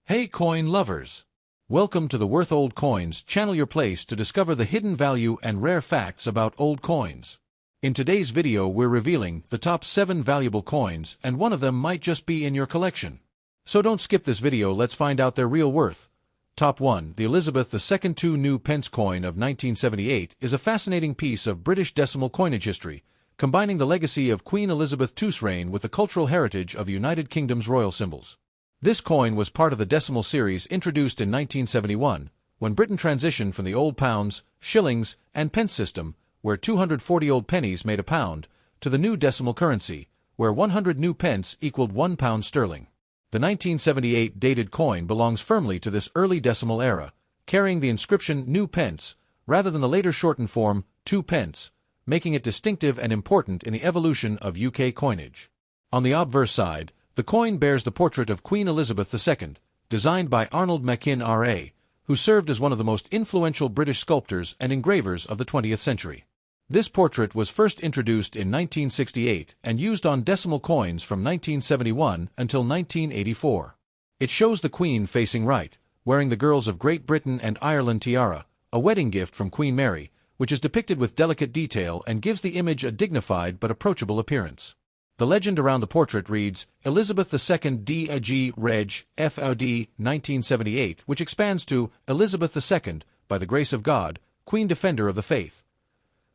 Hey coin lovers! Welcome to the Worth Old Coins channel, your place to discover the hidden value and rare facts about old coins. In today's video we're revealing the top 7 valuable coins, and one of them might just be in your collection. So don't skip this video, let's find out their real worth. Top 1. The Elizabeth II Two New Pence coin of 1978 is a fascinating piece of British decimal coinage history, combining the legacy of Queen Elizabeth II's reign with the cultural heritage of the United Kingdom's royal symbols. This coin was part of the decimal series introduced in 1971, when Britain transitioned from the old pounds, shillings, and pence system, where 240 old pennies made a pound, to the new decimal currency, where 100 new pence equaled £1 sterling. The 1978 dated coin belongs firmly to this early decimal era, carrying the inscription New Pence, rather than the later shortened form Two Pence, making it distinctive and important in the evolution of UK coinage. On the obverse side, the coin bears the portrait of Queen Elizabeth II, designed by Arnold Machin R.A., who served as one of the most influential British sculptors and engravers of the 20th century. This portrait was first introduced in 1968 and used on decimal coins from 1971 until 1984. It shows the Queen facing right, wearing the Girls of Great Britain and Ireland tiara, a wedding gift from Queen Mary, which is depicted with delicate detail and gives the image a dignified but approachable appearance. The legend around the portrait reads, Elizabeth II D.A.G. Reg. F.O.D. 1978, which expands to Elizabeth II, by the grace of God, Queen Defender of the Faith.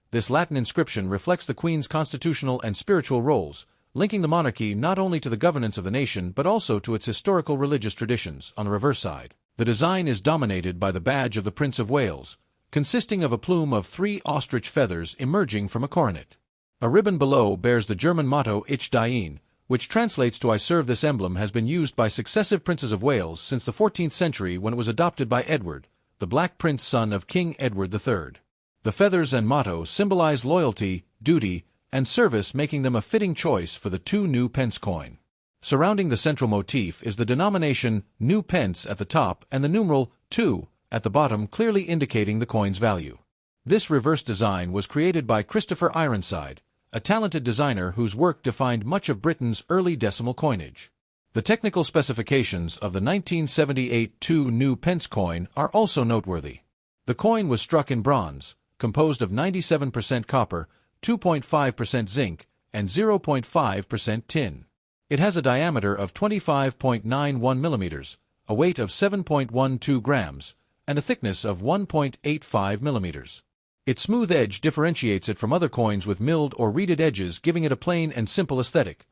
This Latin inscription reflects the Queen's constitutional and spiritual roles, linking the monarchy not only to the governance of the nation but also to its historical religious traditions. On the reverse side, the design is dominated by the badge of the Prince of Wales, consisting of a plume of 3 ostrich feathers emerging from a coronet. A ribbon below bears the German motto Ich Diene, which translates to I serve. This emblem has been used by successive princes of Wales since the 14th century, when it was adopted by Edward, the Black Prince, son of King Edward III. The feathers and motto symbolize loyalty, duty, and service, making them a fitting choice for the Two New Pence coin. Surrounding the central motif is the denomination New Pence at the top and the numeral 2 at the bottom, clearly indicating the coin's value. This reverse design was created by Christopher Ironside, a talented designer whose work defined much of Britain's early decimal coinage. The technical specifications of the 1978 Two New Pence coin are also noteworthy. The coin was struck in bronze, composed of 97% copper, 2.5% zinc, and 0.5% tin. It has a diameter of 25.91 millimeters, a weight of 7.12 grams, and a thickness of 1.85 millimeters. Its smooth edge differentiates it from other coins with milled or reeded edges, giving it a plain and simple aesthetic.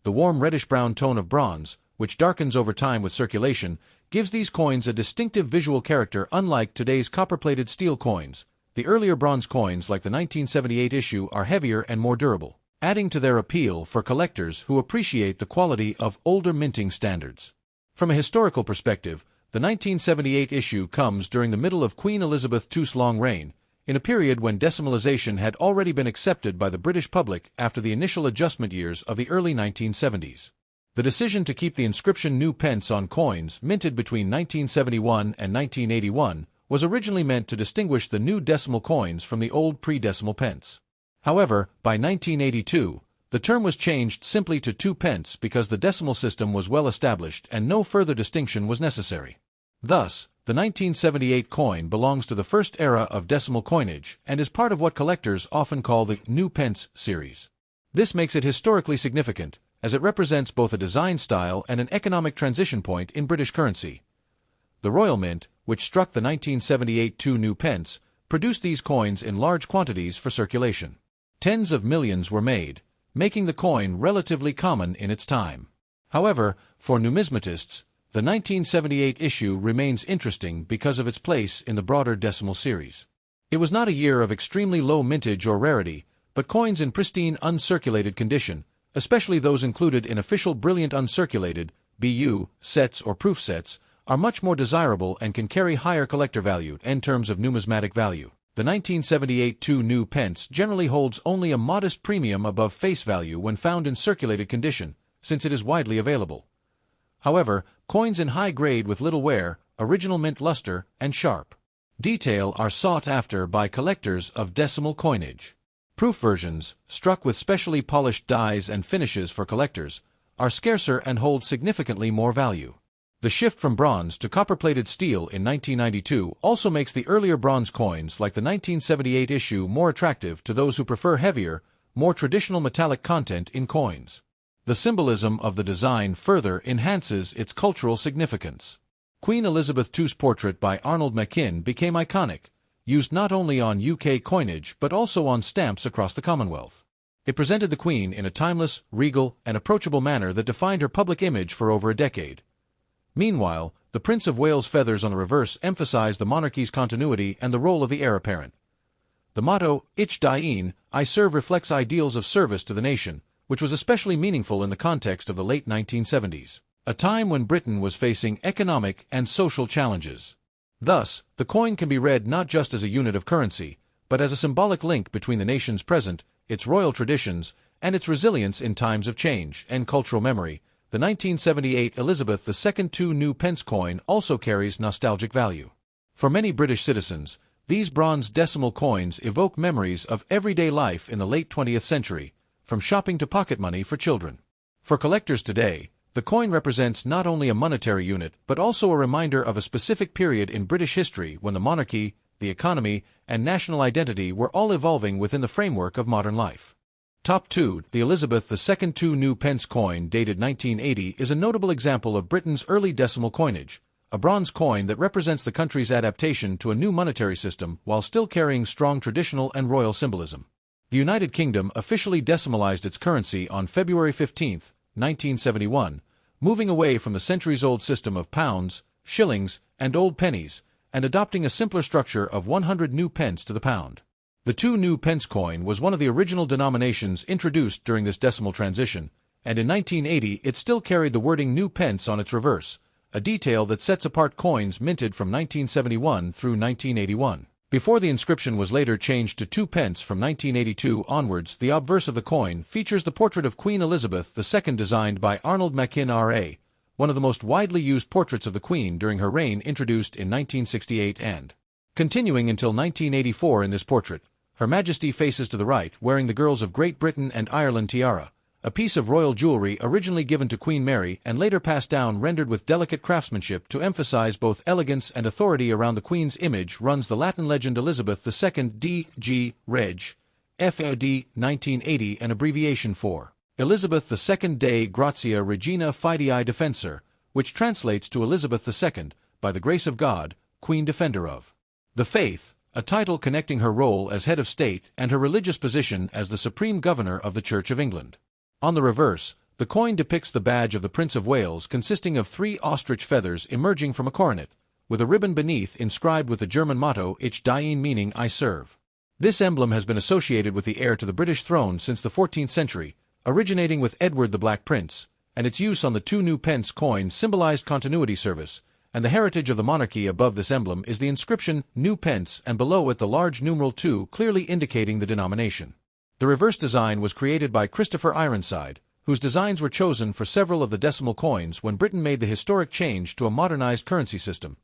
The warm reddish-brown tone of bronze, which darkens over time with circulation, gives these coins a distinctive visual character unlike today's copper-plated steel coins. The earlier bronze coins, like the 1978 issue, are heavier and more durable, adding to their appeal for collectors who appreciate the quality of older minting standards. From a historical perspective, the 1978 issue comes during the middle of Queen Elizabeth II's long reign, in a period when decimalization had already been accepted by the British public after the initial adjustment years of the early 1970s. The decision to keep the inscription New Pence on coins minted between 1971 and 1981 was originally meant to distinguish the new decimal coins from the old pre-decimal pence. However, by 1982, the term was changed simply to 2 pence because the decimal system was well established and no further distinction was necessary. Thus, the 1978 coin belongs to the first era of decimal coinage and is part of what collectors often call the New Pence series. This makes it historically significant, as it represents both a design style and an economic transition point in British currency. The Royal Mint, which struck the 1978 Two New Pence, produced these coins in large quantities for circulation. Tens of millions were made, making the coin relatively common in its time. However, for numismatists, the 1978 issue remains interesting because of its place in the broader decimal series. It was not a year of extremely low mintage or rarity, but coins in pristine uncirculated condition, especially those included in official brilliant uncirculated (BU) sets or proof sets, are much more desirable and can carry higher collector value in terms of numismatic value. The 1978 Two New Pence generally holds only a modest premium above face value when found in circulated condition, since it is widely available. However, coins in high grade with little wear, original mint luster, and sharp detail are sought after by collectors of decimal coinage. Proof versions, struck with specially polished dies and finishes for collectors, are scarcer and hold significantly more value. The shift from bronze to copper-plated steel in 1992 also makes the earlier bronze coins like the 1978 issue more attractive to those who prefer heavier, more traditional metallic content in coins. The symbolism of the design further enhances its cultural significance. Queen Elizabeth II's portrait by Arnold Machin became iconic, used not only on UK coinage but also on stamps across the Commonwealth. It presented the Queen in a timeless, regal, and approachable manner that defined her public image for over a decade. Meanwhile, the Prince of Wales' feathers on the reverse emphasize the monarchy's continuity and the role of the heir apparent. The motto, Ich diene, I serve, reflects ideals of service to the nation, which was especially meaningful in the context of the late 1970s, a time when Britain was facing economic and social challenges. Thus, the coin can be read not just as a unit of currency, but as a symbolic link between the nation's present, its royal traditions, and its resilience in times of change and cultural memory. The 1978 Elizabeth II Two New Pence coin also carries nostalgic value. For many British citizens, these bronze decimal coins evoke memories of everyday life in the late 20th century, from shopping to pocket money for children. For collectors today, the coin represents not only a monetary unit but also a reminder of a specific period in British history when the monarchy, the economy, and national identity were all evolving within the framework of modern life. Top 2, the Elizabeth II Two New Pence coin dated 1980 is a notable example of Britain's early decimal coinage, a bronze coin that represents the country's adaptation to a new monetary system while still carrying strong traditional and royal symbolism. The United Kingdom officially decimalized its currency on February 15, 1971, moving away from the centuries-old system of pounds, shillings, and old pennies, and adopting a simpler structure of 100 new pence to the pound. The Two New Pence coin was one of the original denominations introduced during this decimal transition, and in 1980 it still carried the wording New Pence on its reverse, a detail that sets apart coins minted from 1971 through 1981. Before the inscription was later changed to 2 pence from 1982 onwards, the obverse of the coin features the portrait of Queen Elizabeth II designed by Arnold Machin R.A., one of the most widely used portraits of the Queen during her reign, introduced in 1968 and continuing until 1984 in this portrait. Her Majesty faces to the right, wearing the Girls of Great Britain and Ireland tiara, a piece of royal jewelry originally given to Queen Mary and later passed down, rendered with delicate craftsmanship to emphasize both elegance and authority. Around the Queen's image runs the Latin legend Elizabeth II D.G. Reg. F.A.D. 1980, an abbreviation for Elizabeth II Dei Gratia Regina Fidei Defensor, which translates to Elizabeth II, by the grace of God, Queen Defender of the Faith, a title connecting her role as head of state and her religious position as the Supreme Governor of the Church of England. On the reverse, the coin depicts the badge of the Prince of Wales, consisting of 3 ostrich feathers emerging from a coronet, with a ribbon beneath inscribed with the German motto Ich diene, meaning I serve. This emblem has been associated with the heir to the British throne since the 14th century, originating with Edward the Black Prince, and its use on the Two New Pence coin symbolized continuity service, and the heritage of the monarchy. Above this emblem is the inscription New Pence, and below it the large numeral 2, clearly indicating the denomination. The reverse design was created by Christopher Ironside, whose designs were chosen for several of the decimal coins when Britain made the historic change to a modernized currency system.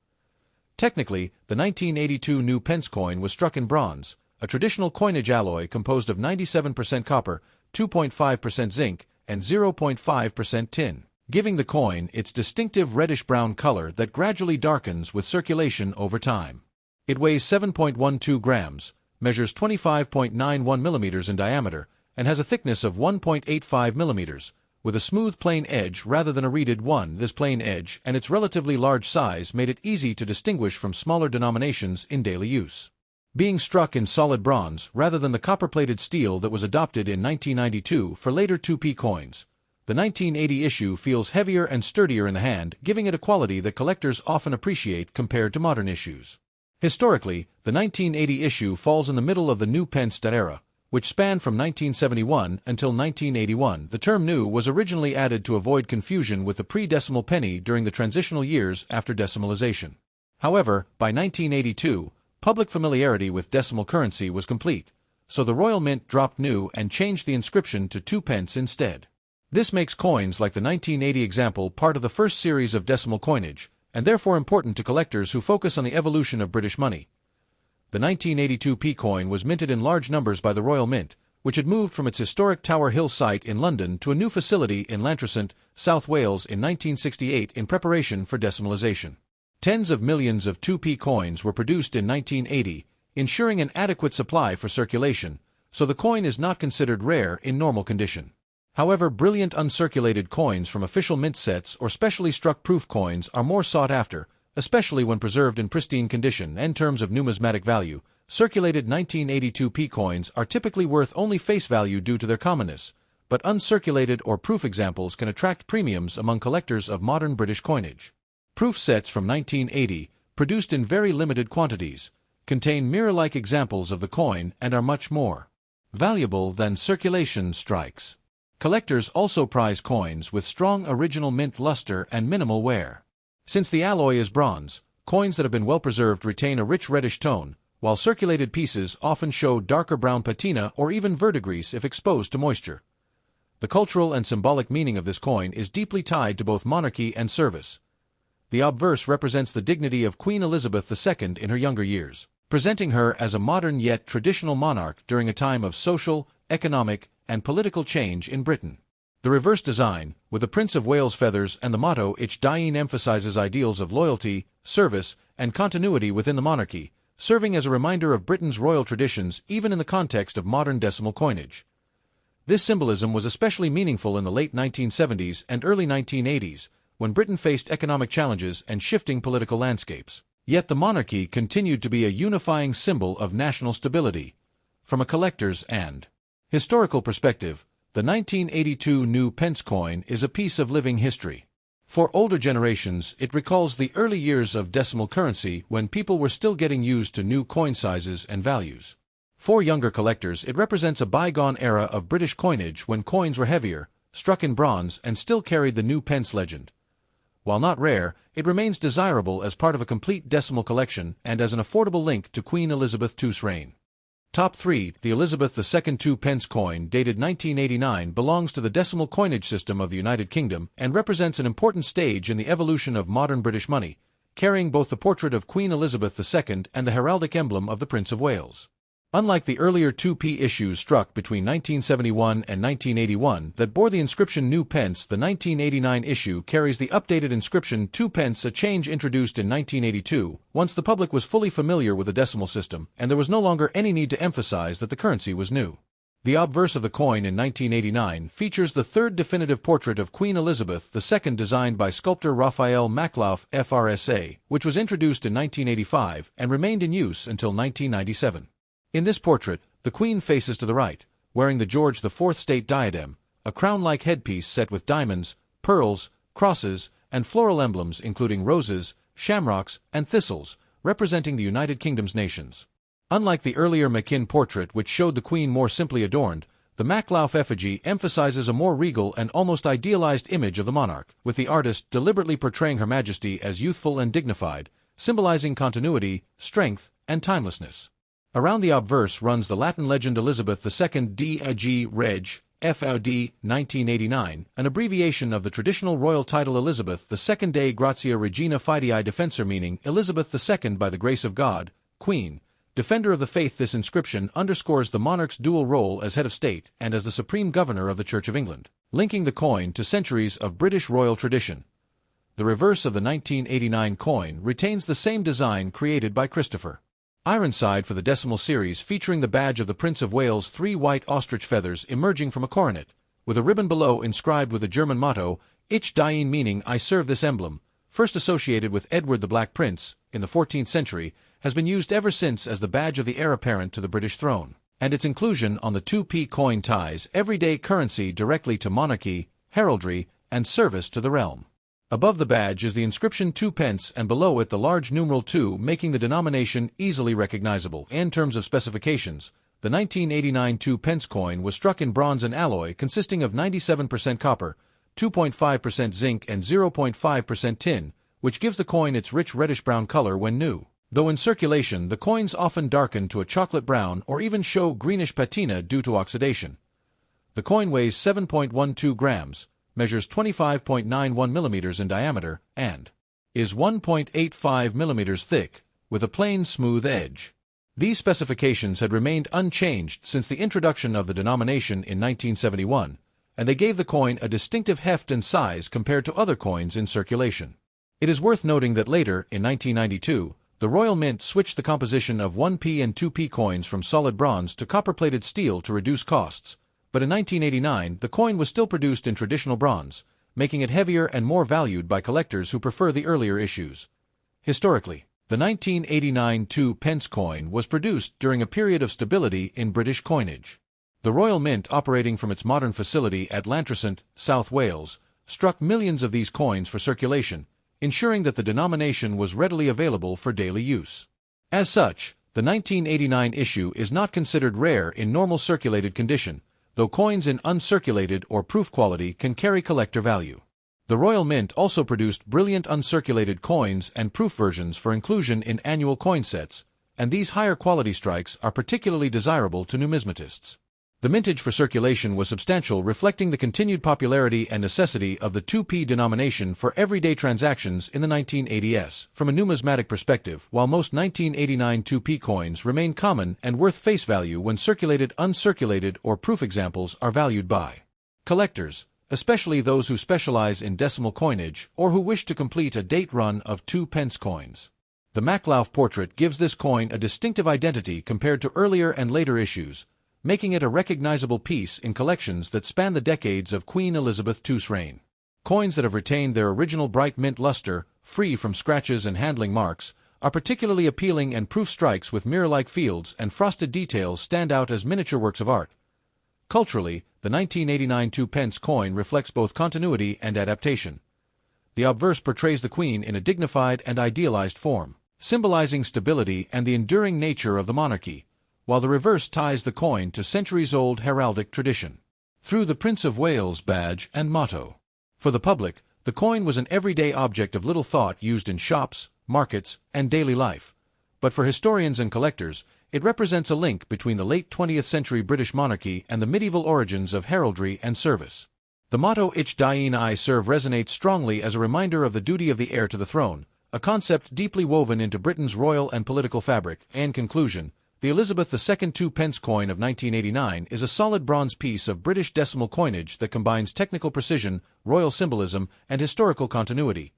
Technically, the 1982 New Pence coin was struck in bronze, a traditional coinage alloy composed of 97% copper, 2.5% zinc, and 0.5% tin, giving the coin its distinctive reddish-brown color that gradually darkens with circulation over time. It weighs 7.12 grams, measures 25.91 millimeters in diameter, and has a thickness of 1.85 millimeters, with a smooth plain edge rather than a reeded one. This plain edge and its relatively large size made it easy to distinguish from smaller denominations in daily use. Being struck in solid bronze rather than the copper-plated steel that was adopted in 1992 for later 2p coins, the 1980 issue feels heavier and sturdier in the hand, giving it a quality that collectors often appreciate compared to modern issues. Historically, the 1980 issue falls in the middle of the New Pence era, which spanned from 1971 until 1981. The term new was originally added to avoid confusion with the pre-decimal penny during the transitional years after decimalization. However, by 1982, public familiarity with decimal currency was complete, so the Royal Mint dropped new and changed the inscription to 2 pence instead. This makes coins like the 1980 example part of the first series of decimal coinage, and therefore important to collectors who focus on the evolution of British money. The 1982 p coin was minted in large numbers by the Royal Mint, which had moved from its historic Tower Hill site in London to a new facility in Llantrisant, South Wales in 1968 in preparation for decimalisation. Tens of millions of 2p coins were produced in 1980, ensuring an adequate supply for circulation, so the coin is not considered rare in normal condition. However, brilliant uncirculated coins from official mint sets or specially struck proof coins are more sought after, especially when preserved in pristine condition. In terms of numismatic value, circulated 1982p coins are typically worth only face value due to their commonness, but uncirculated or proof examples can attract premiums among collectors of modern British coinage. Proof sets from 1980, produced in very limited quantities, contain mirror-like examples of the coin and are much more valuable than circulation strikes. Collectors also prize coins with strong original mint luster and minimal wear. Since the alloy is bronze, coins that have been well preserved retain a rich reddish tone, while circulated pieces often show darker brown patina or even verdigris if exposed to moisture. The cultural and symbolic meaning of this coin is deeply tied to both monarchy and service. The obverse represents the dignity of Queen Elizabeth II in her younger years, presenting her as a modern yet traditional monarch during a time of social, economic, and political change in Britain. The reverse design, with the Prince of Wales feathers and the motto Ich Dien, emphasizes ideals of loyalty, service, and continuity within the monarchy, serving as a reminder of Britain's royal traditions even in the context of modern decimal coinage. This symbolism was especially meaningful in the late 1970s and early 1980s, when Britain faced economic challenges and shifting political landscapes. Yet the monarchy continued to be a unifying symbol of national stability. From a collector's and historical perspective, the 1982 New Pence coin is a piece of living history. For older generations, it recalls the early years of decimal currency when people were still getting used to new coin sizes and values. For younger collectors, it represents a bygone era of British coinage when coins were heavier, struck in bronze, and still carried the New Pence legend. While not rare, it remains desirable as part of a complete decimal collection and as an affordable link to Queen Elizabeth II's reign. Top 3. The Elizabeth II 2 pence coin, dated 1989, belongs to the decimal coinage system of the United Kingdom and represents an important stage in the evolution of modern British money, carrying both the portrait of Queen Elizabeth II and the heraldic emblem of the Prince of Wales. Unlike the earlier 2p issues struck between 1971 and 1981 that bore the inscription New Pence, the 1989 issue carries the updated inscription 2 pence, a change introduced in 1982, once the public was fully familiar with the decimal system and there was no longer any need to emphasize that the currency was new. The obverse of the coin in 1989 features the third definitive portrait of Queen Elizabeth II designed by sculptor Raphael Maklauf, FRSA, which was introduced in 1985 and remained in use until 1997. In this portrait, the Queen faces to the right, wearing the George IV state diadem, a crown-like headpiece set with diamonds, pearls, crosses, and floral emblems including roses, shamrocks, and thistles, representing the United Kingdom's nations. Unlike the earlier Mackin portrait which showed the Queen more simply adorned, the Maklauf effigy emphasizes a more regal and almost idealized image of the monarch, with the artist deliberately portraying Her Majesty as youthful and dignified, symbolizing continuity, strength, and timelessness. Around the obverse runs the Latin legend Elizabeth II D.G. Reg. FOD 1989, an abbreviation of the traditional royal title Elizabeth II Dei Gratia Regina Fidei Defensor, meaning Elizabeth II by the grace of God, Queen, Defender of the Faith. This inscription underscores the monarch's dual role as head of state and as the supreme governor of the Church of England, linking the coin to centuries of British royal tradition. The reverse of the 1989 coin retains the same design created by Christopher Ironside for the decimal series, featuring the badge of the Prince of Wales' 3 white ostrich feathers emerging from a coronet, with a ribbon below inscribed with the German motto, Ich Dien, meaning I serve. This emblem, first associated with Edward the Black Prince in the 14th century, has been used ever since as the badge of the heir apparent to the British throne, and its inclusion on the 2p coin ties everyday currency directly to monarchy, heraldry, and service to the realm. Above the badge is the inscription 2 pence and below it the large numeral 2, making the denomination easily recognizable. In terms of specifications, the 1989 2 pence coin was struck in bronze and alloy consisting of 97% copper, 2.5% zinc and 0.5% tin, which gives the coin its rich reddish-brown color when new. Though in circulation, the coins often darken to a chocolate brown or even show greenish patina due to oxidation. The coin weighs 7.12 grams, measures 25.91 millimeters in diameter, and is 1.85 millimeters thick, with a plain, smooth edge. These specifications had remained unchanged since the introduction of the denomination in 1971, and they gave the coin a distinctive heft and size compared to other coins in circulation. It is worth noting that later, in 1992, the Royal Mint switched the composition of 1p and 2p coins from solid bronze to copper-plated steel to reduce costs, but in 1989 the coin was still produced in traditional bronze, making it heavier and more valued by collectors who prefer the earlier issues. Historically, the 1989 2 pence coin was produced during a period of stability in British coinage. The Royal Mint, operating from its modern facility at Llantrisant, South Wales, struck millions of these coins for circulation, ensuring that the denomination was readily available for daily use. As such, the 1989 issue is not considered rare in normal circulated condition, though coins in uncirculated or proof quality can carry collector value. The Royal Mint also produced brilliant uncirculated coins and proof versions for inclusion in annual coin sets, and these higher quality strikes are particularly desirable to numismatists. The mintage for circulation was substantial, reflecting the continued popularity and necessity of the 2p denomination for everyday transactions in the 1980s. From a numismatic perspective, while most 1989 2p coins remain common and worth face value when circulated, uncirculated or proof examples are valued by collectors, especially those who specialize in decimal coinage or who wish to complete a date run of 2 pence coins. The Maklauf portrait gives this coin a distinctive identity compared to earlier and later issues, making it a recognizable piece in collections that span the decades of Queen Elizabeth II's reign. Coins that have retained their original bright mint luster, free from scratches and handling marks, are particularly appealing, and proof strikes with mirror-like fields and frosted details stand out as miniature works of art. Culturally, the 1989 2 pence coin reflects both continuity and adaptation. The obverse portrays the Queen in a dignified and idealized form, symbolizing stability and the enduring nature of the monarchy, while the reverse ties the coin to centuries-old heraldic tradition through the Prince of Wales badge and motto. For the public, the coin was an everyday object of little thought used in shops, markets, and daily life, but for historians and collectors, it represents a link between the late 20th century British monarchy and the medieval origins of heraldry and service. The motto Ich diene I serve resonates strongly as a reminder of the duty of the heir to the throne, a concept deeply woven into Britain's royal and political fabric. In conclusion, the Elizabeth II 2 pence coin of 1989 is a solid bronze piece of British decimal coinage that combines technical precision, royal symbolism, and historical continuity.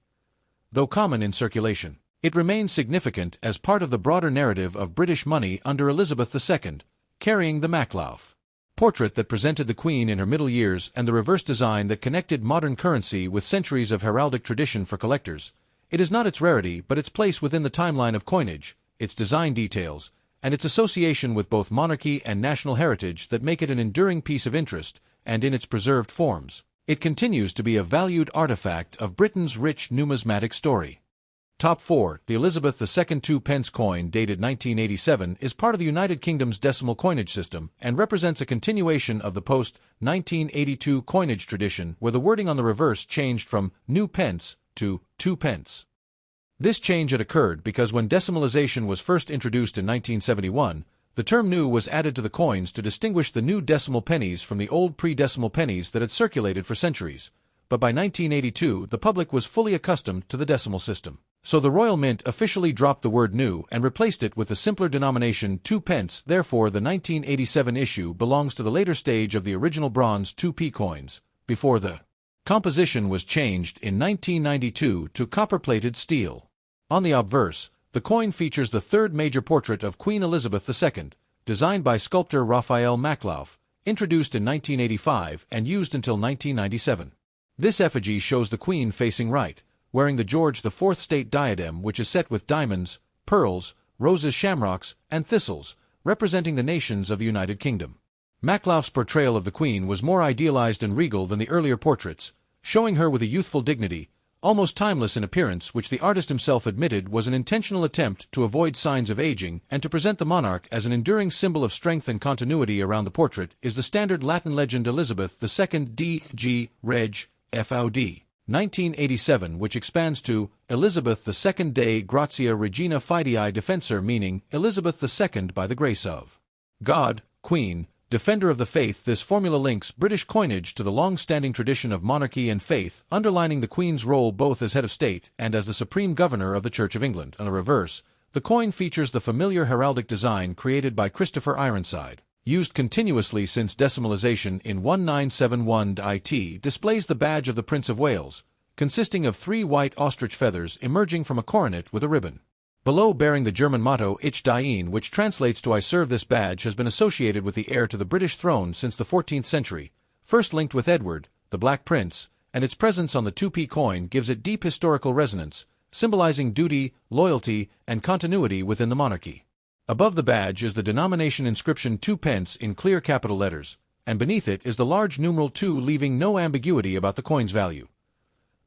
Though common in circulation, it remains significant as part of the broader narrative of British money under Elizabeth II, carrying the Maklauf portrait that presented the Queen in her middle years and the reverse design that connected modern currency with centuries of heraldic tradition for collectors. It is not its rarity but its place within the timeline of coinage, its design details, and its association with both monarchy and national heritage that make it an enduring piece of interest, and in its preserved forms, it continues to be a valued artifact of Britain's rich numismatic story. Top 4. The Elizabeth II 2 pence coin dated 1987 is part of the United Kingdom's decimal coinage system and represents a continuation of the post-1982 coinage tradition where the wording on the reverse changed from new pence to 2 pence. This change had occurred because when decimalization was first introduced in 1971, the term new was added to the coins to distinguish the new decimal pennies from the old pre-decimal pennies that had circulated for centuries. But by 1982, the public was fully accustomed to the decimal system. So the Royal Mint officially dropped the word new and replaced it with the simpler denomination 2 pence. Therefore, the 1987 issue belongs to the later stage of the original bronze 2p coins, before the composition was changed in 1992 to copper-plated steel. On the obverse, the coin features the third major portrait of Queen Elizabeth II, designed by sculptor Raphael Maklauf, introduced in 1985 and used until 1997. This effigy shows the Queen facing right, wearing the George IV state diadem, which is set with diamonds, pearls, roses, shamrocks, and thistles, representing the nations of the United Kingdom. Maklauf's portrayal of the Queen was more idealized and regal than the earlier portraits, showing her with a youthful dignity, almost timeless in appearance, which the artist himself admitted was an intentional attempt to avoid signs of aging and to present the monarch as an enduring symbol of strength and continuity. Around the portrait is the standard Latin legend Elizabeth II D.G. Reg. F.O.D. 1987, which expands to Elizabeth II Dei Gratia Regina Fidei Defensor, meaning Elizabeth II by the grace of God, Queen, Defender of the Faith. This formula links British coinage to the long-standing tradition of monarchy and faith, underlining the Queen's role both as head of state and as the supreme governor of the Church of England. On the reverse, The coin features the familiar heraldic design created by Christopher Ironside. Used continuously since decimalization in 1971, it displays the badge of the Prince of Wales, consisting of 3 white ostrich feathers emerging from a coronet with a ribbon. Below, bearing the German motto Ich diene, which translates to I serve. This badge has been associated with the heir to the British throne since the 14th century, first linked with Edward, the Black Prince, and its presence on the 2p coin gives it deep historical resonance, symbolizing duty, loyalty, and continuity within the monarchy. Above the badge is the denomination inscription 2 pence in clear capital letters, and beneath it is the large numeral 2, leaving no ambiguity about the coin's value.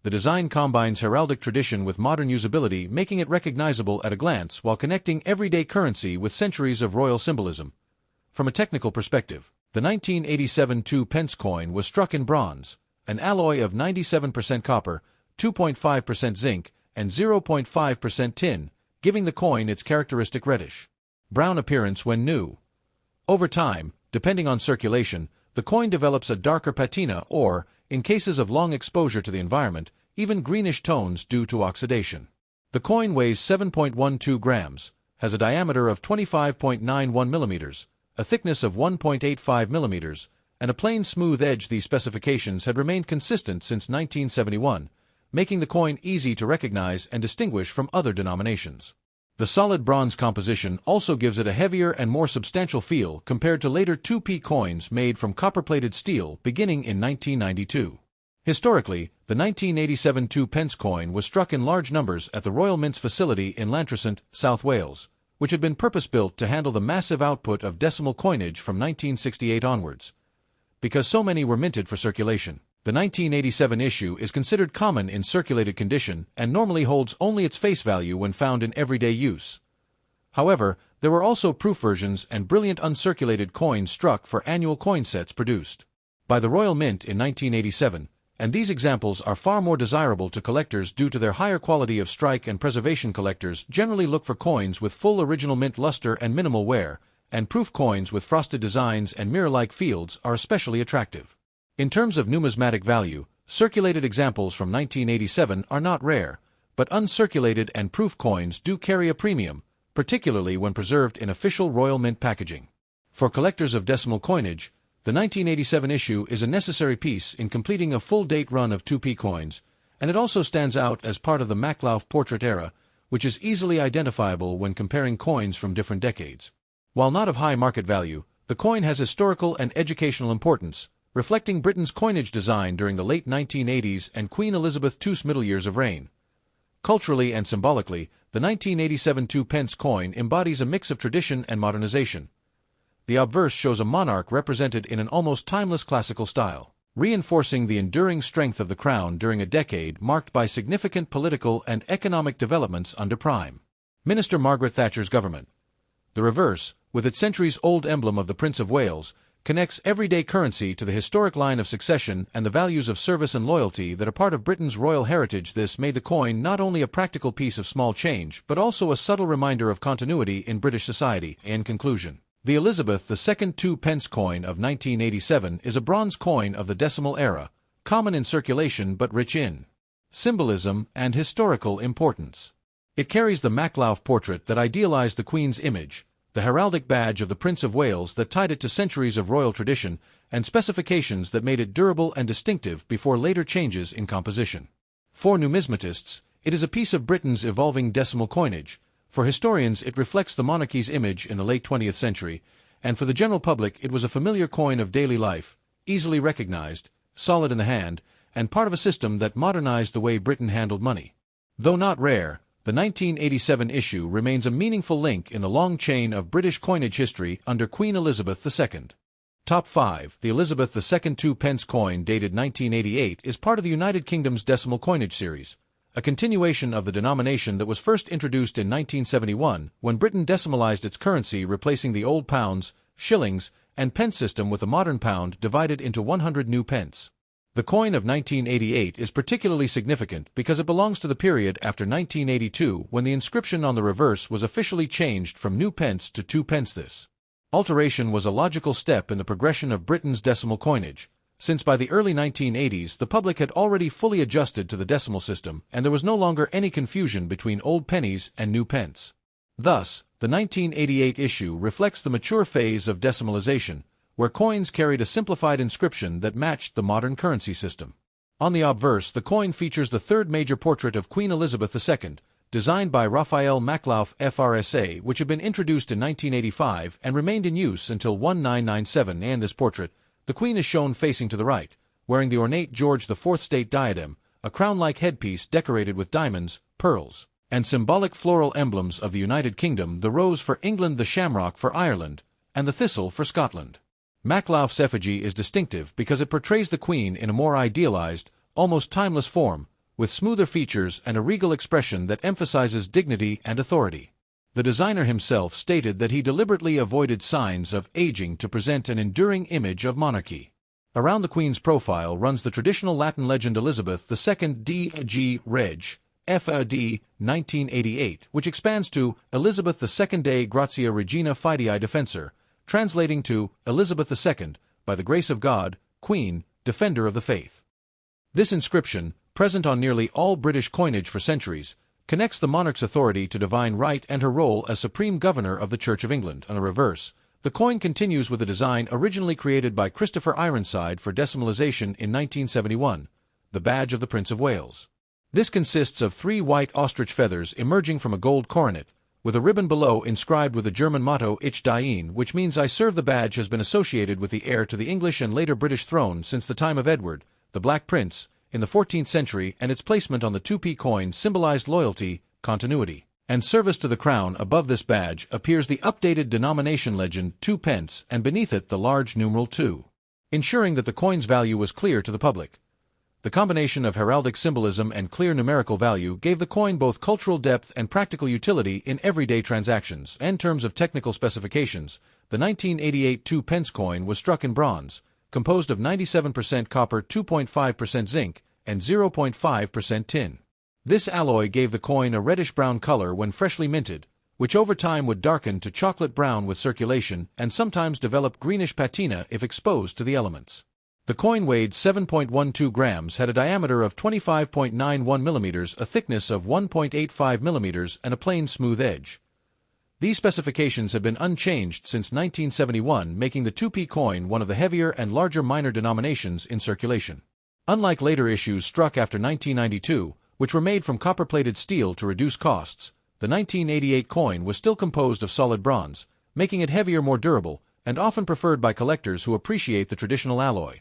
The design combines heraldic tradition with modern usability, making it recognizable at a glance while connecting everyday currency with centuries of royal symbolism. From a technical perspective, the 1987 2 pence coin was struck in bronze, an alloy of 97% copper, 2.5% zinc, and 0.5% tin, giving the coin its characteristic reddish-brown appearance when new. Over time, depending on circulation, the coin develops a darker patina or, in cases of long exposure to the environment, even greenish tones due to oxidation. The coin weighs 7.12 grams, has a diameter of 25.91 millimeters, a thickness of 1.85 millimeters, and a plain smooth edge. These specifications had remained consistent since 1971, making the coin easy to recognize and distinguish from other denominations. The solid bronze composition also gives it a heavier and more substantial feel compared to later 2p coins made from copper-plated steel beginning in 1992. Historically, the 1987 2 pence coin was struck in large numbers at the Royal Mint's facility in Llantrisant, South Wales, which had been purpose-built to handle the massive output of decimal coinage from 1968 onwards. Because so many were minted for circulation, the 1987 issue is considered common in circulated condition and normally holds only its face value when found in everyday use. However, there were also proof versions and brilliant uncirculated coins struck for annual coin sets produced by the Royal Mint in 1987, and these examples are far more desirable to collectors due to their higher quality of strike and preservation. Collectors generally look for coins with full original mint luster and minimal wear, and proof coins with frosted designs and mirror-like fields are especially attractive. In terms of numismatic value, circulated examples from 1987 are not rare, but uncirculated and proof coins do carry a premium, particularly when preserved in official Royal Mint packaging. For collectors of decimal coinage, the 1987 issue is a necessary piece in completing a full-date run of 2p coins, and it also stands out as part of the Maklauf portrait era, which is easily identifiable when comparing coins from different decades. While not of high market value, the coin has historical and educational importance, reflecting Britain's coinage design during the late 1980s and Queen Elizabeth II's middle years of reign. Culturally and symbolically, the 1987 2 pence coin embodies a mix of tradition and modernization. The obverse shows a monarch represented in an almost timeless classical style, reinforcing the enduring strength of the crown during a decade marked by significant political and economic developments under Prime Minister Margaret Thatcher's government. The reverse, with its centuries-old emblem of the Prince of Wales, connects everyday currency to the historic line of succession and the values of service and loyalty that are part of Britain's royal heritage. This made the coin not only a practical piece of small change but also a subtle reminder of continuity in British society. In conclusion, the Elizabeth II 2 pence coin of 1987 is a bronze coin of the decimal era, common in circulation but rich in symbolism and historical importance. It carries the Maklauf portrait that idealized the Queen's image, the heraldic badge of the Prince of Wales that tied it to centuries of royal tradition, and specifications that made it durable and distinctive before later changes in composition. For numismatists, it is a piece of Britain's evolving decimal coinage. For historians, it reflects the monarchy's image in the late 20th century, and for the general public, it was a familiar coin of daily life, easily recognized, solid in the hand, and part of a system that modernized the way Britain handled money. Though not rare, the 1987 issue remains a meaningful link in the long chain of British coinage history under Queen Elizabeth II. Top 5. The Elizabeth II 2 pence coin dated 1988 is part of the United Kingdom's decimal coinage series, a continuation of the denomination that was first introduced in 1971 when Britain decimalized its currency, replacing the old pounds, shillings, and pence system with a modern pound divided into 100 new pence. The coin of 1988 is particularly significant because it belongs to the period after 1982 when the inscription on the reverse was officially changed from new pence to 2 pence. This alteration was a logical step in the progression of Britain's decimal coinage, since by the early 1980s the public had already fully adjusted to the decimal system and there was no longer any confusion between old pennies and new pence. Thus, the 1988 issue reflects the mature phase of decimalization, where coins carried a simplified inscription that matched the modern currency system. On the obverse, the coin features the third major portrait of Queen Elizabeth II, designed by Raphael Maclauf FRSA, which had been introduced in 1985 and remained in use until 1997. In this portrait, the Queen is shown facing to the right, wearing the ornate George IV state diadem, a crown-like headpiece decorated with diamonds, pearls, and symbolic floral emblems of the United Kingdom: the rose for England, the shamrock for Ireland, and the thistle for Scotland. Maclauf's effigy is distinctive because it portrays the Queen in a more idealized, almost timeless form, with smoother features and a regal expression that emphasizes dignity and authority. The designer himself stated that he deliberately avoided signs of aging to present an enduring image of monarchy. Around the Queen's profile runs the traditional Latin legend Elizabeth II d. Reg. FAD 1988, which expands to Elizabeth II Dei Gratia Regina Fidei Defensor, translating to Elizabeth II, by the grace of God, Queen, Defender of the Faith. This inscription, present on nearly all British coinage for centuries, connects the monarch's authority to divine right and her role as supreme governor of the Church of England. On the reverse, the coin continues with a design originally created by Christopher Ironside for decimalization in 1971, the badge of the Prince of Wales. This consists of 3 white ostrich feathers emerging from a gold coronet, with a ribbon below inscribed with the German motto Ich diene, which means I serve. The badge has been associated with the heir to the English and later British throne since the time of Edward, the Black Prince, in the 14th century, and its placement on the 2p coin symbolized loyalty, continuity, and service to the crown. Above this badge appears the updated denomination legend 2 pence, and beneath it the large numeral 2, ensuring that the coin's value was clear to the public. The combination of heraldic symbolism and clear numerical value gave the coin both cultural depth and practical utility in everyday transactions. In terms of technical specifications, the 1988 2 pence coin was struck in bronze, composed of 97% copper, 2.5% zinc, and 0.5% tin. This alloy gave the coin a reddish-brown color when freshly minted, which over time would darken to chocolate brown with circulation and sometimes develop greenish patina if exposed to the elements. The coin weighed 7.12 grams, had a diameter of 25.91 millimeters, a thickness of 1.85 millimeters, and a plain smooth edge. These specifications have been unchanged since 1971, making the 2p coin one of the heavier and larger minor denominations in circulation. Unlike later issues struck after 1992, which were made from copper-plated steel to reduce costs, the 1988 coin was still composed of solid bronze, making it heavier, more durable, and often preferred by collectors who appreciate the traditional alloy.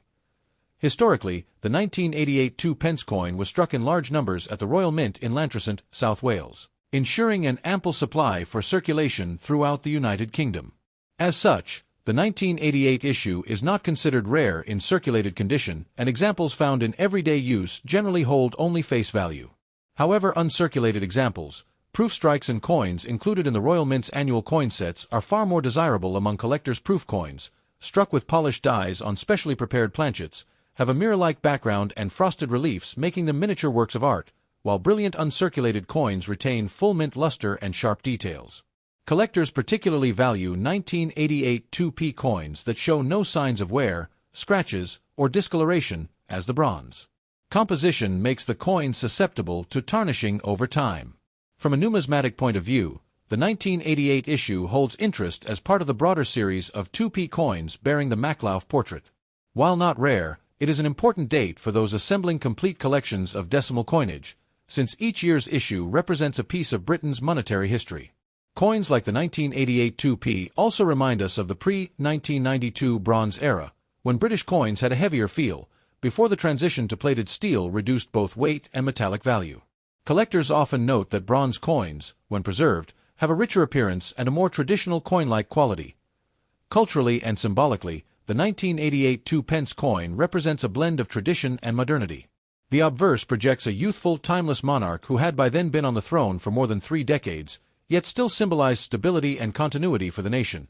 Historically, the 1988 2 pence coin was struck in large numbers at the Royal Mint in Llantrisant, South Wales, ensuring an ample supply for circulation throughout the United Kingdom. As such, the 1988 issue is not considered rare in circulated condition, and examples found in everyday use generally hold only face value. However, uncirculated examples, proof strikes and coins included in the Royal Mint's annual coin sets are far more desirable among collectors. Proof coins, struck with polished dies on specially prepared planchets, have a mirror-like background and frosted reliefs, making them miniature works of art, while brilliant uncirculated coins retain full mint luster and sharp details. Collectors particularly value 1988 2p coins that show no signs of wear, scratches, or discoloration, as the bronze composition makes the coin susceptible to tarnishing over time. From a numismatic point of view, the 1988 issue holds interest as part of the broader series of 2p coins bearing the Maclauf portrait. While not rare, it is an important date for those assembling complete collections of decimal coinage, since each year's issue represents a piece of Britain's monetary history. Coins like the 1988 2p also remind us of the pre-1992 Bronze Era, when British coins had a heavier feel, before the transition to plated steel reduced both weight and metallic value. Collectors often note that bronze coins, when preserved, have a richer appearance and a more traditional coin-like quality. Culturally and symbolically, the 1988 2 pence coin represents a blend of tradition and modernity. The obverse projects a youthful, timeless monarch who had by then been on the throne for more than 3 decades, yet still symbolized stability and continuity for the nation.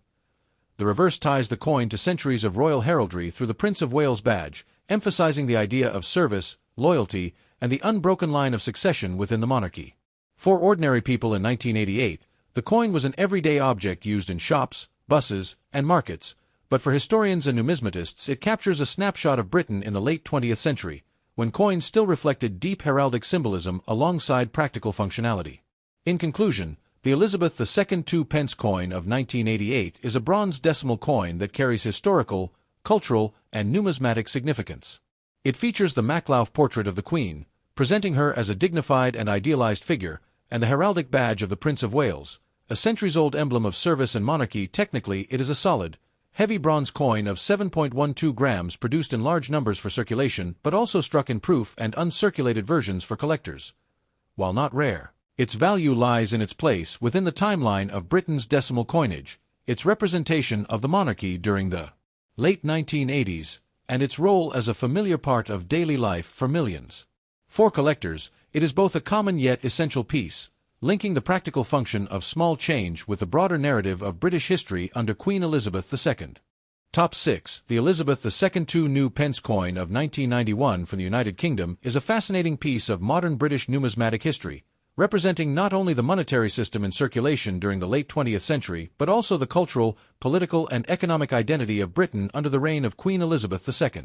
The reverse ties the coin to centuries of royal heraldry through the Prince of Wales badge, emphasizing the idea of service, loyalty, and the unbroken line of succession within the monarchy. For ordinary people in 1988, the coin was an everyday object used in shops, buses, and markets, but for historians and numismatists it captures a snapshot of Britain in the late 20th century, when coins still reflected deep heraldic symbolism alongside practical functionality. In conclusion, The Elizabeth II 2 pence coin of 1988 is a bronze decimal coin that carries historical, cultural, and numismatic significance. It features the Maklauf portrait of the Queen, presenting her as a dignified and idealized figure, and the heraldic badge of the Prince of Wales, a centuries-old emblem of service and monarchy. Technically, it is a solid, heavy bronze coin of 7.12 grams produced in large numbers for circulation, but also struck in proof and uncirculated versions for collectors. While not rare, its value lies in its place within the timeline of Britain's decimal coinage, its representation of the monarchy during the late 1980s, and its role as a familiar part of daily life for millions. For collectors, it is both a common yet essential piece, linking the practical function of small change with the broader narrative of British history under Queen Elizabeth II. Top 6. The Elizabeth II 2 New Pence coin of 1991 from the United Kingdom is a fascinating piece of modern British numismatic history, representing not only the monetary system in circulation during the late 20th century, but also the cultural, political, and economic identity of Britain under the reign of Queen Elizabeth II.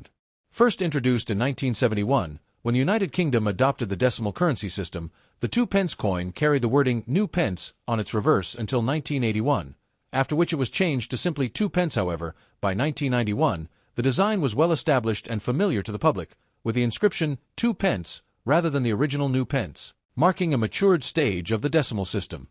First introduced in 1971, when the United Kingdom adopted the decimal currency system, the 2 pence coin carried the wording New Pence on its reverse until 1981, after which it was changed to simply 2 pence. However, by 1991, the design was well established and familiar to the public, with the inscription 2 pence rather than the original New Pence, marking a matured stage of the decimal system.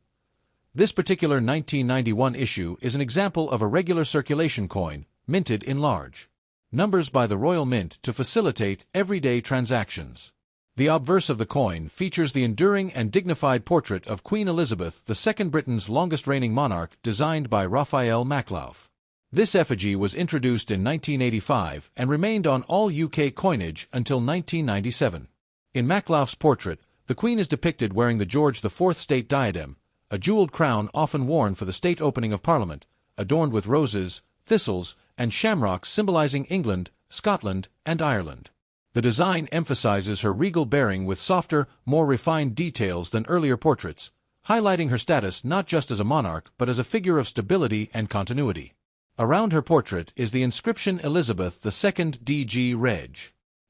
This particular 1991 issue is an example of a regular circulation coin, minted in large numbers by the Royal Mint to facilitate everyday transactions. The obverse of the coin features the enduring and dignified portrait of Queen Elizabeth II, Britain's longest-reigning monarch, designed by Raphael Maklauf. This effigy was introduced in 1985 and remained on all UK coinage until 1997. In Maklauf's portrait, the Queen is depicted wearing the George IV state diadem, a jeweled crown often worn for the state opening of Parliament, adorned with roses, thistles, and shamrocks symbolizing England, Scotland, and Ireland. The design emphasizes her regal bearing with softer, more refined details than earlier portraits, highlighting her status not just as a monarch but as a figure of stability and continuity. Around her portrait is the inscription Elizabeth II DG Reg.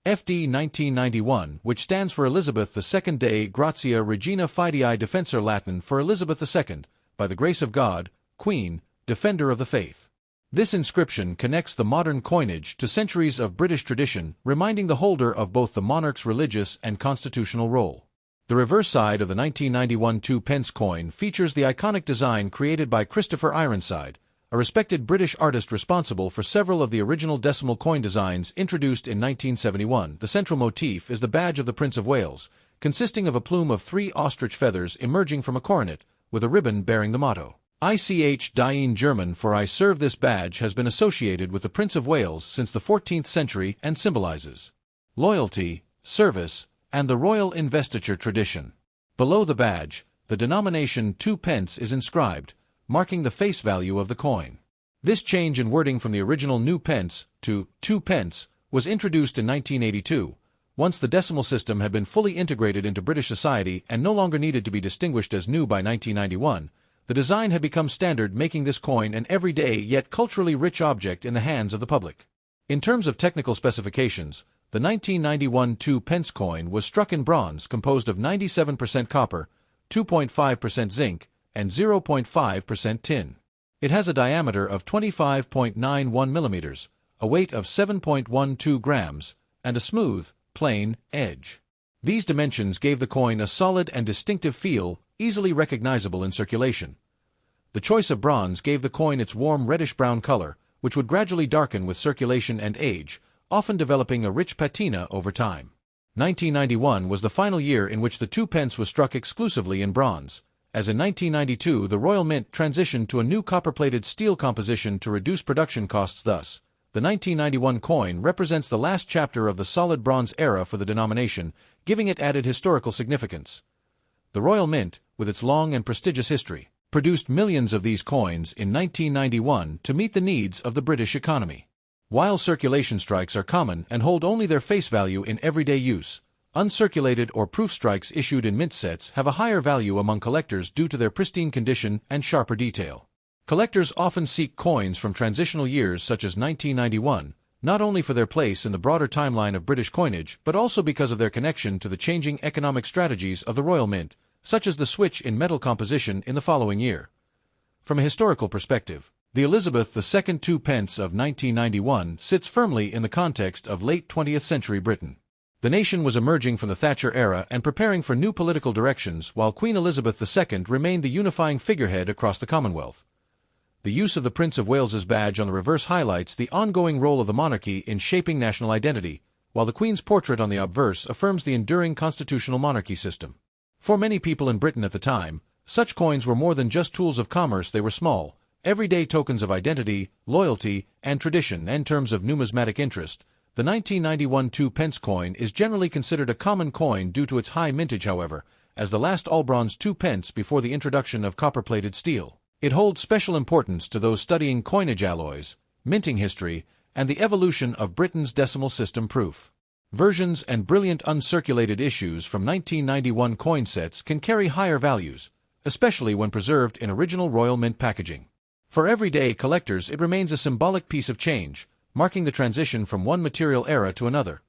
FD 1991, which stands for Elizabeth II Dei Gratia Regina Fidei Defensor, Latin for Elizabeth II, by the grace of God, Queen, Defender of the Faith. This inscription connects the modern coinage to centuries of British tradition, reminding the holder of both the monarch's religious and constitutional role. The reverse side of the 1991 2 pence coin features the iconic design created by Christopher Ironside, a respected British artist responsible for several of the original decimal coin designs introduced in 1971. The central motif is the badge of the Prince of Wales, consisting of a plume of 3 ostrich feathers emerging from a coronet, with a ribbon bearing the motto, Ich diene German, for I serve. This badge has been associated with the Prince of Wales since the 14th century and symbolizes loyalty, service, and the royal investiture tradition. Below the badge, the denomination 2 pence is inscribed, marking the face value of the coin. This change in wording from the original New Pence to 2 pence was introduced in 1982, once the decimal system had been fully integrated into British society and no longer needed to be distinguished as new. By 1991, the design had become standard, making this coin an everyday yet culturally rich object in the hands of the public. In terms of technical specifications, the 1991 2 pence coin was struck in bronze composed of 97% copper, 2.5% zinc, and 0.5% tin. It has a diameter of 25.91 millimeters, a weight of 7.12 grams, and a smooth, plain edge. These dimensions gave the coin a solid and distinctive feel, easily recognizable in circulation. The choice of bronze gave the coin its warm reddish-brown color, which would gradually darken with circulation and age, often developing a rich patina over time. 1991 was the final year in which the 2 pence was struck exclusively in bronze, as in 1992 the Royal Mint transitioned to a new copper-plated steel composition to reduce production costs. Thus, the 1991 coin represents the last chapter of the solid bronze era for the denomination, giving it added historical significance. The Royal Mint, with its long and prestigious history, produced millions of these coins in 1991 to meet the needs of the British economy. While circulation strikes are common and hold only their face value in everyday use, uncirculated or proof strikes issued in mint sets have a higher value among collectors due to their pristine condition and sharper detail. Collectors often seek coins from transitional years such as 1991, not only for their place in the broader timeline of British coinage but also because of their connection to the changing economic strategies of the Royal Mint, such as the switch in metal composition in the following year. From a historical perspective, the Elizabeth II 2 pence of 1991 sits firmly in the context of late 20th century Britain. The nation was emerging from the Thatcher era and preparing for new political directions, while Queen Elizabeth II remained the unifying figurehead across the Commonwealth. The use of the Prince of Wales's badge on the reverse highlights the ongoing role of the monarchy in shaping national identity, while the Queen's portrait on the obverse affirms the enduring constitutional monarchy system. For many people in Britain at the time, such coins were more than just tools of commerce. They were small, everyday tokens of identity, loyalty, and tradition. In terms of numismatic interest, the 1991 2 pence coin is generally considered a common coin due to its high mintage. However, as the last all-bronze 2 pence before the introduction of copper-plated steel, it holds special importance to those studying coinage alloys, minting history, and the evolution of Britain's decimal system proof. Versions and brilliant uncirculated issues from 1991 coin sets can carry higher values, especially when preserved in original royal mint packaging. For everyday collectors, it remains a symbolic piece of change, marking the transition from one material era to another.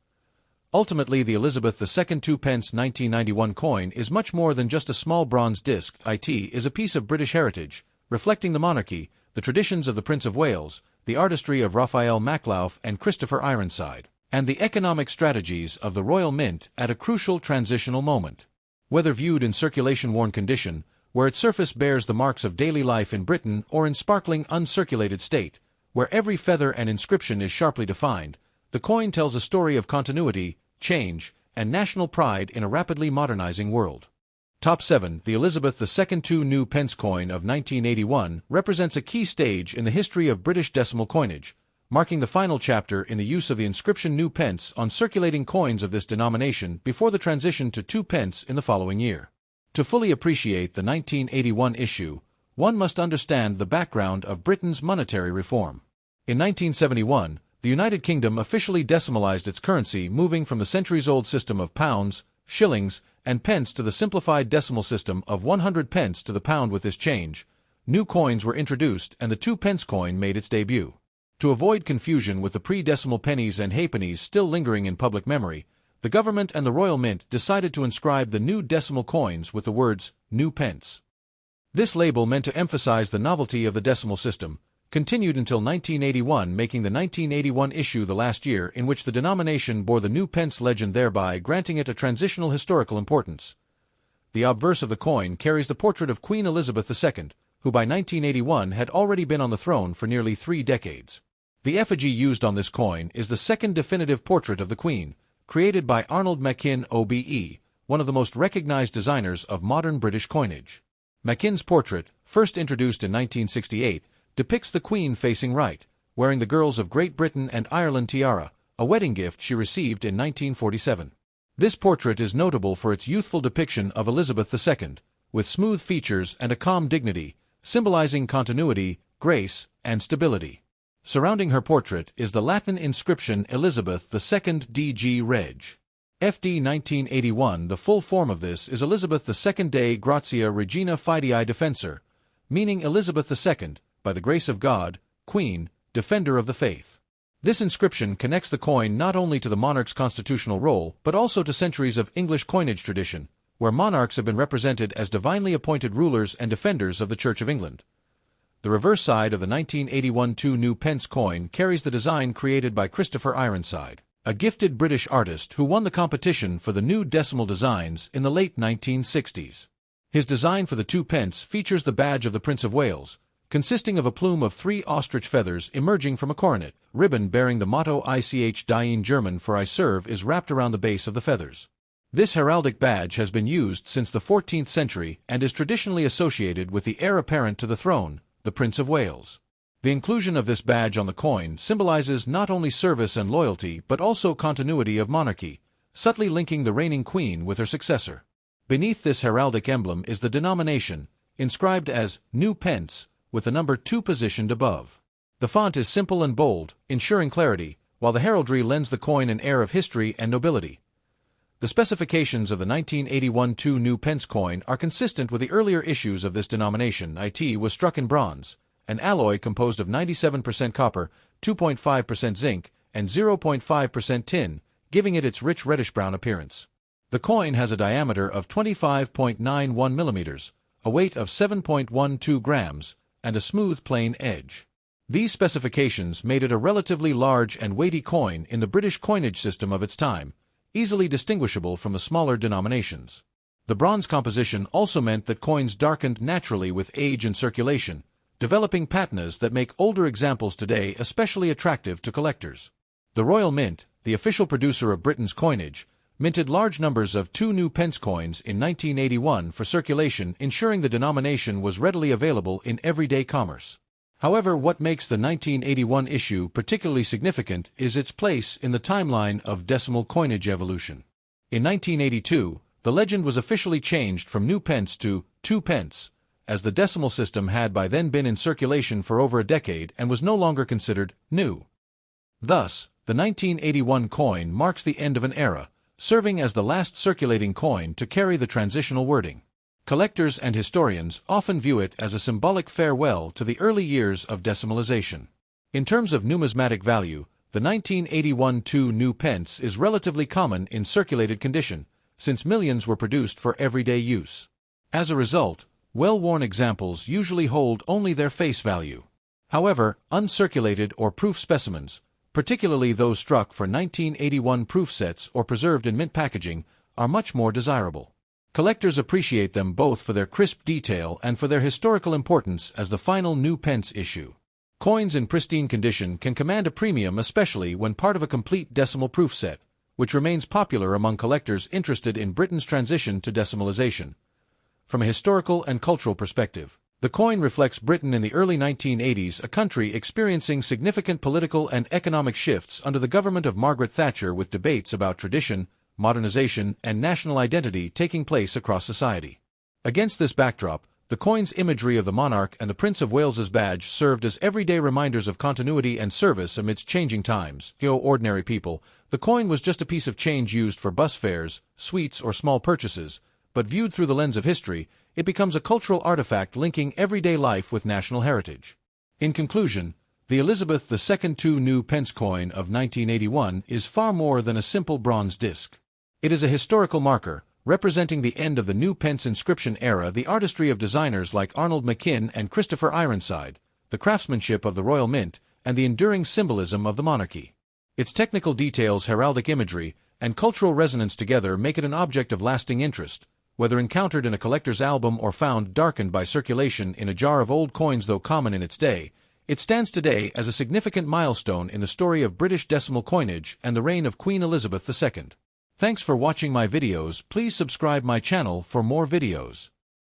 Ultimately, the Elizabeth II 2 pence 1991 coin is much more than just a small bronze disc. It is a piece of British heritage, reflecting the monarchy, the traditions of the Prince of Wales, the artistry of Raphael Maclauff and Christopher Ironside, and the economic strategies of the Royal Mint at a crucial transitional moment. Whether viewed in circulation-worn condition, where its surface bears the marks of daily life in Britain, or in sparkling uncirculated state, where every feather and inscription is sharply defined, the coin tells a story of continuity, change, and national pride in a rapidly modernizing world. Top 7. The Elizabeth II 2 New Pence coin of 1981 represents a key stage in the history of British decimal coinage, marking the final chapter in the use of the inscription New Pence on circulating coins of this denomination before the transition to 2 pence in the following year. To fully appreciate the 1981 issue, one must understand the background of Britain's monetary reform. In 1971, the United Kingdom officially decimalized its currency, moving from the centuries-old system of pounds, shillings, and pence to the simplified decimal system of 100 pence to the pound. With this change, new coins were introduced and the 2 pence coin made its debut. To avoid confusion with the pre-decimal pennies and halfpennies still lingering in public memory, the government and the Royal Mint decided to inscribe the new decimal coins with the words, New Pence. This label, meant to emphasize the novelty of the decimal system, continued until 1981, making the 1981 issue the last year in which the denomination bore the New Pence legend, thereby granting it a transitional historical importance. The obverse of the coin carries the portrait of Queen Elizabeth II, who by 1981 had already been on the throne for nearly 3 decades. The effigy used on this coin is the second definitive portrait of the Queen, created by Arnold Machin OBE, one of the most recognized designers of modern British coinage. Machin's portrait, first introduced in 1968, depicts the Queen facing right, wearing the Girls of Great Britain and Ireland tiara, a wedding gift she received in 1947. This portrait is notable for its youthful depiction of Elizabeth II, with smooth features and a calm dignity, symbolizing continuity, grace, and stability. Surrounding her portrait is the Latin inscription Elizabeth II DG Reg. FD 1981. The full form of this is Elizabeth II Dei Gratia Regina Fidei Defensor, meaning Elizabeth II, by the grace of God, Queen, Defender of the Faith. This inscription connects the coin not only to the monarch's constitutional role but also to centuries of English coinage tradition, where monarchs have been represented as divinely appointed rulers and defenders of the Church of England. The reverse side of the 1981 2 New Pence coin carries the design created by Christopher Ironside, a gifted British artist who won the competition for the new decimal designs in the late 1960s. His design for the 2 pence features the badge of the Prince of Wales, consisting of a plume of 3 ostrich feathers emerging from a coronet. Ribbon bearing the motto Ich diene German for I serve is wrapped around the base of the feathers. This heraldic badge has been used since the 14th century and is traditionally associated with the heir apparent to the throne, the Prince of Wales. The inclusion of this badge on the coin symbolizes not only service and loyalty but also continuity of monarchy, subtly linking the reigning queen with her successor. Beneath this heraldic emblem is the denomination, inscribed as New Pence, with the number 2 positioned above. The font is simple and bold, ensuring clarity, while the heraldry lends the coin an air of history and nobility. The specifications of the 1981 2 New Pence coin are consistent with the earlier issues of this denomination. It was struck in bronze, an alloy composed of 97% copper, 2.5% zinc, and 0.5% tin, giving it its rich reddish-brown appearance. The coin has a diameter of 25.91 millimeters, a weight of 7.12 grams, and a smooth plain edge. These specifications made it a relatively large and weighty coin in the British coinage system of its time, easily distinguishable from the smaller denominations. The bronze composition also meant that coins darkened naturally with age and circulation, developing patinas that make older examples today especially attractive to collectors. The Royal Mint, the official producer of Britain's coinage, minted large numbers of 2 New Pence coins in 1981 for circulation, ensuring the denomination was readily available in everyday commerce. However, what makes the 1981 issue particularly significant is its place in the timeline of decimal coinage evolution. In 1982, the legend was officially changed from New Pence to 2 Pence, as the decimal system had by then been in circulation for over a decade and was no longer considered new. Thus, the 1981 coin marks the end of an era, serving as the last circulating coin to carry the transitional wording. Collectors and historians often view it as a symbolic farewell to the early years of decimalization. In terms of numismatic value, the 1981 2 New Pence is relatively common in circulated condition, since millions were produced for everyday use. As a result, well-worn examples usually hold only their face value. However, uncirculated or proof specimens, particularly those struck for 1981 proof sets or preserved in mint packaging, are much more desirable. Collectors appreciate them both for their crisp detail and for their historical importance as the final New Pence issue. Coins in pristine condition can command a premium, especially when part of a complete decimal proof set, which remains popular among collectors interested in Britain's transition to decimalization. From a historical and cultural perspective, the coin reflects Britain in the early 1980s, a country experiencing significant political and economic shifts under the government of Margaret Thatcher, with debates about tradition, modernization, and national identity taking place across society. Against this backdrop, the coin's imagery of the monarch and the Prince of Wales's badge served as everyday reminders of continuity and service amidst changing times. Ordinary people, the coin was just a piece of change used for bus fares, sweets, or small purchases, but viewed through the lens of history, it becomes a cultural artifact linking everyday life with national heritage. In conclusion, the Elizabeth II 2 New Pence coin of 1981 is far more than a simple bronze disc. It is a historical marker, representing the end of the New Pence inscription era, the artistry of designers like Arnold Machin and Christopher Ironside, the craftsmanship of the Royal Mint, and the enduring symbolism of the monarchy. Its technical details, heraldic imagery, and cultural resonance together make it an object of lasting interest, whether encountered in a collector's album or found darkened by circulation in a jar of old coins. Though common in its day, it stands today as a significant milestone in the story of British decimal coinage and the reign of Queen Elizabeth II. Thanks for watching my videos. Please subscribe my channel for more videos.